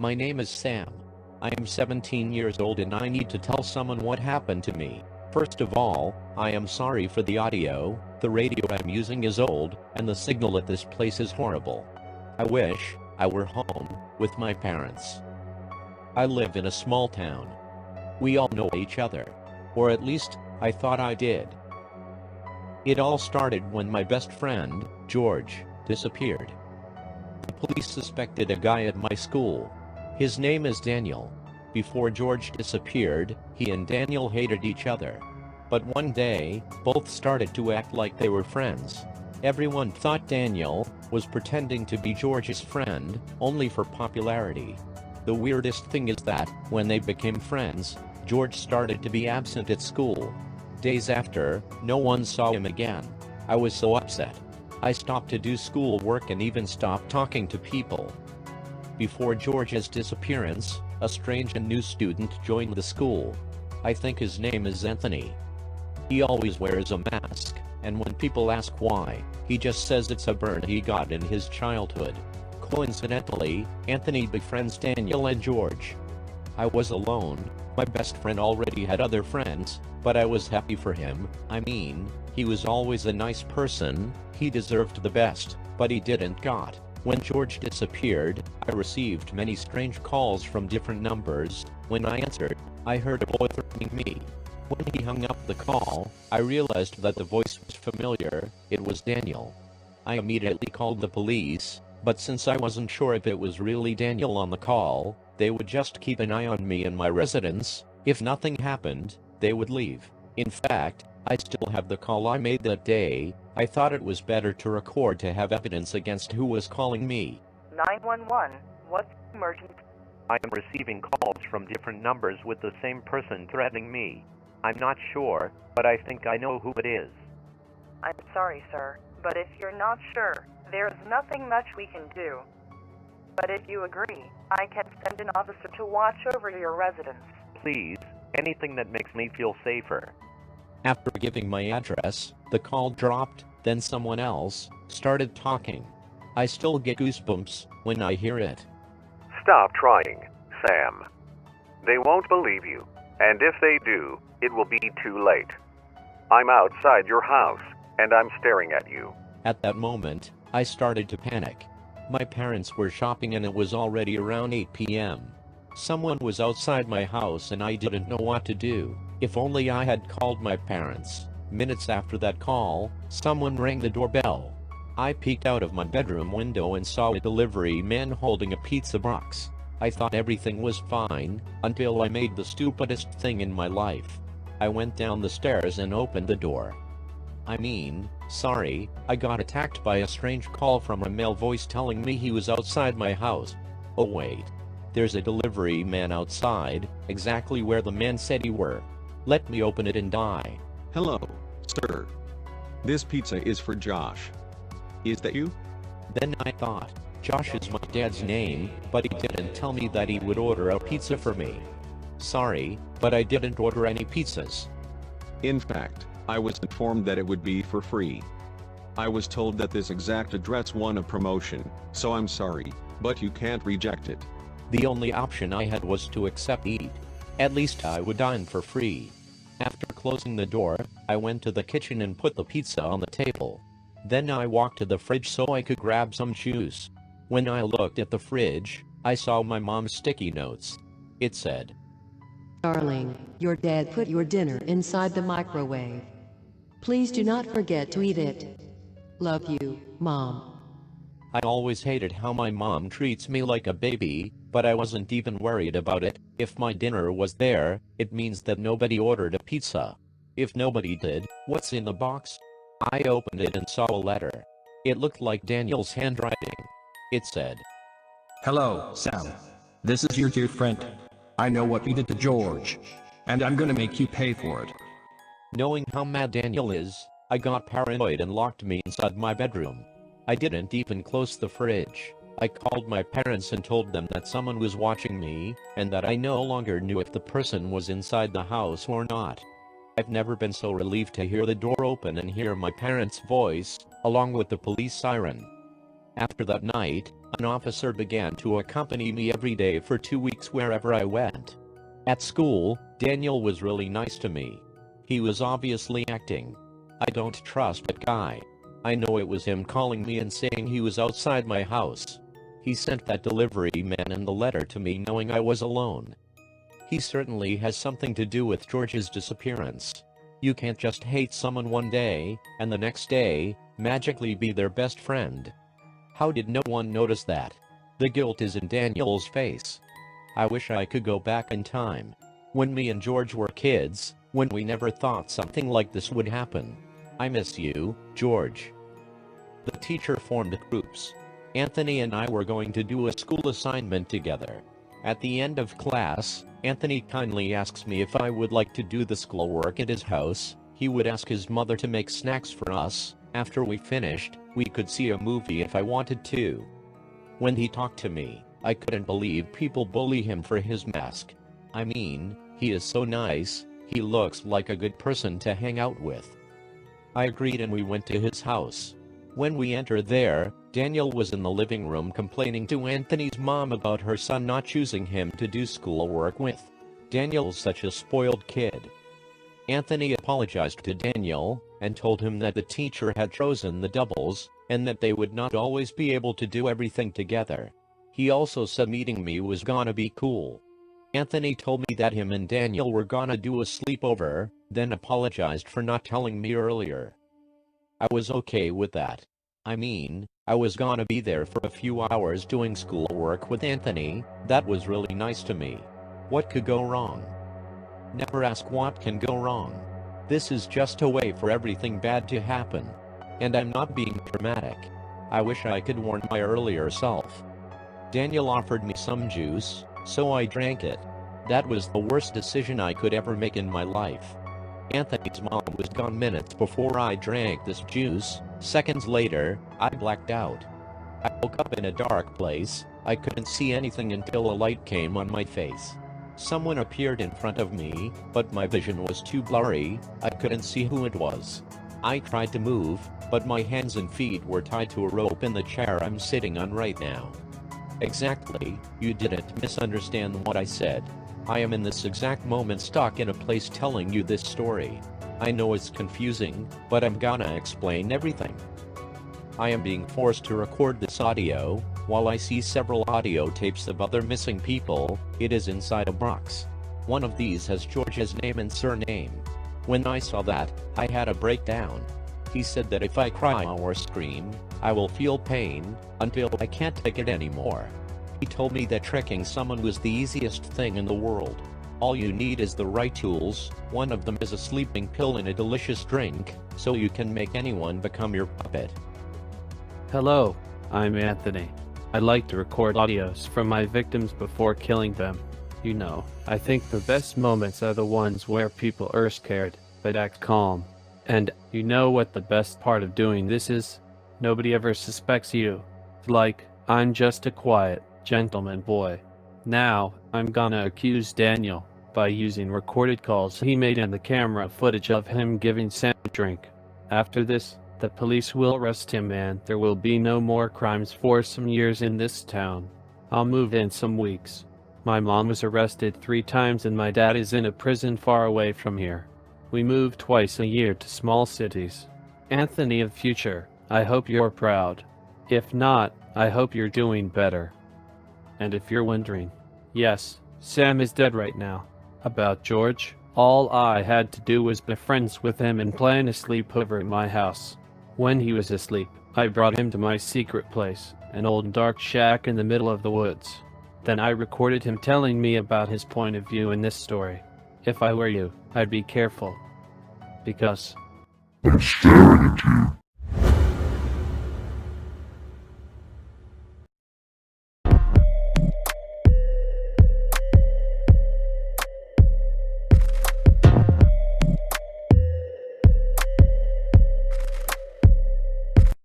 My name is Sam. I am 17 years old and I need to tell someone what happened to me. First of all, I am sorry for the audio. The radio I'm using is old, and the signal at this place is horrible. I wish I were home with my parents. I live in a small town. We all know each other. Or at least, I thought I did. It all started when my best friend, George, disappeared. The police suspected a guy at my school. His name is Daniel. Before George disappeared, he and Daniel hated each other. But one day, both started to act like they were friends. Everyone thought Daniel was pretending to be George's friend, only for popularity. The weirdest thing is that, when they became friends, George started to be absent at school. Days after, no one saw him again. I was so upset. I stopped to do schoolwork and even stopped talking to people. Before George's disappearance, a strange and new student joined the school. I think his name is Anthony. He always wears a mask, and when people ask why, he just says it's a burn he got in his childhood. Coincidentally, Anthony befriends Daniel and George. I was alone. My best friend already had other friends, but I was happy for him. I mean, he was always a nice person, he deserved the best, but he didn't got. When George disappeared, I received many strange calls from different numbers. When I answered, I heard a boy threatening me. When he hung up the call, I realized that the voice was familiar. It was Daniel. I immediately called the police, but since I wasn't sure if it was really Daniel on the call, they would just keep an eye on me and my residence. If nothing happened, they would leave. In fact, I still have the call I made that day. I thought it was better to record to have evidence against who was calling me. 911, what's the emergency? I am receiving calls from different numbers with the same person threatening me. I'm not sure, but I think I know who it is. I'm sorry, sir, but if you're not sure, there's nothing much we can do. But if you agree, I can send an officer to watch over your residence. Please, anything that makes me feel safer. After giving my address, the call dropped, then someone else started talking. I still get goosebumps when I hear it. Stop trying, Sam. They won't believe you, and if they do, it will be too late. I'm outside your house, and I'm staring at you. At that moment, I started to panic. My parents were shopping and it was already around 8 p.m. Someone was outside my house and I didn't know what to do. If only I had called my parents. Minutes after that call, someone rang the doorbell. I peeked out of my bedroom window and saw a delivery man holding a pizza box. I thought everything was fine, until I made the stupidest thing in my life. I went down the stairs and opened the door. Sorry, I got attacked by a strange call from a male voice telling me he was outside my house. Oh wait. There's a delivery man outside, exactly where the man said he were. Let me open it and die. Hello, sir. This pizza is for Josh. Is that you? Then I thought, Josh is my dad's name, but he didn't tell me that he would order a pizza for me. Sorry, but I didn't order any pizzas. In fact, I was informed that it would be for free. I was told that this exact address won a promotion, so I'm sorry, but you can't reject it. The only option I had was to accept it. At least I would dine for free. After closing the door, I went to the kitchen and put the pizza on the table. Then I walked to the fridge so I could grab some juice. When I looked at the fridge, I saw my mom's sticky notes. It said, "Darling, your dad put your dinner inside the microwave. Please do not forget to eat it. Love you, Mom." I always hated how my mom treats me like a baby, but I wasn't even worried about it. If my dinner was there, it means that nobody ordered a pizza. If nobody did, what's in the box? I opened it and saw a letter. It looked like Daniel's handwriting. It said, "Hello, Sam. This is your dear friend. I know what you did to George, and I'm gonna make you pay for it." Knowing how mad Daniel is, I got paranoid and locked me inside my bedroom. I didn't even close the fridge. I called my parents and told them that someone was watching me, and that I no longer knew if the person was inside the house or not. I've never been so relieved to hear the door open and hear my parents' voice, along with the police siren. After that night, an officer began to accompany me every day for 2 weeks wherever I went. At school, Daniel was really nice to me. He was obviously acting. I don't trust that guy. I know it was him calling me and saying he was outside my house. He sent that delivery man in the letter to me knowing I was alone. He certainly has something to do with George's disappearance. You can't just hate someone one day, and the next day, magically be their best friend. How did no one notice that? The guilt is in Daniel's face. I wish I could go back in time. When me and George were kids, when we never thought something like this would happen. I miss you, George. The teacher formed groups. Anthony and I were going to do a school assignment together. At the end of class, Anthony kindly asks me if I would like to do the schoolwork at his house. He would ask his mother to make snacks for us. After we finished, we could see a movie if I wanted to. When he talked to me, I couldn't believe people bully him for his mask. I mean, he is so nice, he looks like a good person to hang out with. I agreed and we went to his house. When we entered there, Daniel was in the living room complaining to Anthony's mom about her son not choosing him to do schoolwork with. Daniel's such a spoiled kid. Anthony apologized to Daniel and told him that the teacher had chosen the doubles and that they would not always be able to do everything together. He also said meeting me was gonna be cool. Anthony told me that him and Daniel were gonna do a sleepover, then apologized for not telling me earlier. I was okay with that. I mean, I was gonna be there for a few hours doing schoolwork with Anthony. That was really nice to me. What could go wrong? Never ask what can go wrong. This is just a way for everything bad to happen. And I'm not being dramatic. I wish I could warn my earlier self. Daniel offered me some juice, so I drank it. That was the worst decision I could ever make in my life. Anthony's mom was gone minutes before I drank this juice. Seconds later, I blacked out. I woke up in a dark place. I couldn't see anything until a light came on my face. Someone appeared in front of me, but my vision was too blurry. I couldn't see who it was. I tried to move, but my hands and feet were tied to a rope in the chair I'm sitting on right now. Exactly, you didn't misunderstand what I said. I am in this exact moment stuck in a place telling you this story. I know it's confusing, but I'm gonna explain everything. I am being forced to record this audio. While I see several audio tapes of other missing people, it is inside a box. One of these has George's name and surname. When I saw that, I had a breakdown. He said that if I cry or scream, I will feel pain until I can't take it anymore. He told me that tricking someone was the easiest thing in the world. All you need is the right tools. One of them is a sleeping pill and a delicious drink, so you can make anyone become your puppet. Hello, I'm Anthony. I like to record audios from my victims before killing them. You know, I think the best moments are the ones where people are scared, but act calm. And, you know what the best part of doing this is? Nobody ever suspects you. Like, I'm just a quiet, gentleman boy. Now, I'm gonna accuse Daniel by using recorded calls he made and the camera footage of him giving Sam a drink. After this, the police will arrest him and there will be no more crimes for some years in this town. I'll move in some weeks. My mom was arrested 3 times and my dad is in a prison far away from here. We move twice a year to small cities. Anthony of future, I hope you're proud. If not, I hope you're doing better. And if you're wondering, yes, Sam is dead right now. About George, all I had to do was be friends with him and plan a sleepover at my house. When he was asleep, I brought him to my secret place, an old dark shack in the middle of the woods. Then I recorded him telling me about his point of view in this story. If I were you, I'd be careful. Because I'm staring at you.